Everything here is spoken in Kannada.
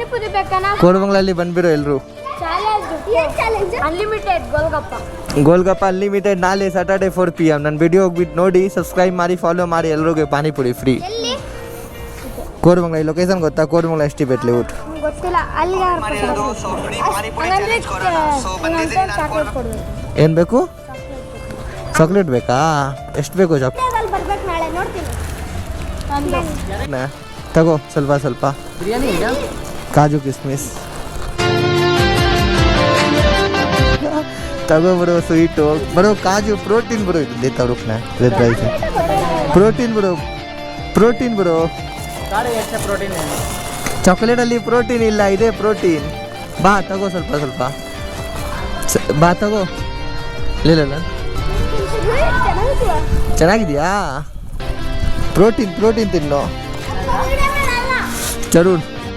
ಪಾನಿಪುರಿ ಬೇಕನ ಕೋರಮಂಗಲಲ್ಲಿ ಬಂದ್ಬಿರೋ ಎಲ್ಲರೂ. ಅನ್ಲಿಮಿಟೆಡ್ ಗೋಲ್ಗಪ್ಪ ಅನ್ಲಿಮಿಟೆಡ್ ನಾಳೆ ಸಾಟರ್ಡೆ 4 PM. ನನ್ನ ವಿಡಿಯೋ ಹೋಗ್ಬಿಟ್ಟು ನೋಡಿ, ಸಬ್ಸ್ಕ್ರೈಬ್ ಮಾಡಿ, ಫಾಲೋ ಮಾಡಿ. ಎಲ್ರಿಗೂ ಪಾನಿಪುರಿ ಫ್ರೀ. ಕೋರಮಂಗಲ ಲೊಕೇಶನ್ ಗೊತ್ತಾ? Koramangala S T bed layout. ಗೊತ್ತಿಲ್ಲ. ಅಲ್ಲಿ ಏನು ಬೇಕು? ಚಾಕ್ಲೇಟ್ ಬೇಕಾ? ಎಷ್ಟು ಬೇಕು ಚಾಕ್ಲೇಟ್? ಬರ್ಬೇಕು ನಾಳೆ ನೋಡ್ತೀನಿ. ತಗೋ ಸ್ವಲ್ಪ ಸ್ವಲ್ಪ ಕಾಜು ಕಿಸ್ಮಿಸ್ ತಗೋ ಬರೋ ಸ್ವೀಟು ಬರೋ ಕಾಜು ಪ್ರೋಟೀನ್ ಬರೋ ದೇತಾ ರುಕ್ನ ರೈಸ್ ಪ್ರೋಟೀನ್ ಬರೋ ಚಾಕ್ಲೇಟಲ್ಲಿ ಪ್ರೋಟೀನ್ ಇಲ್ಲ, ಇದೆ ಪ್ರೋಟೀನ್. ಬಾ ತಗೋ ಸ್ವಲ್ಪ ಸ್ವಲ್ಪ ಬಾ ತಗೋ. ಇಲ್ಲ ಚೆನ್ನಾಗಿದೆಯಾ? ಪ್ರೋಟೀನ್ ತಿನ್ನು ಚರುಣ್.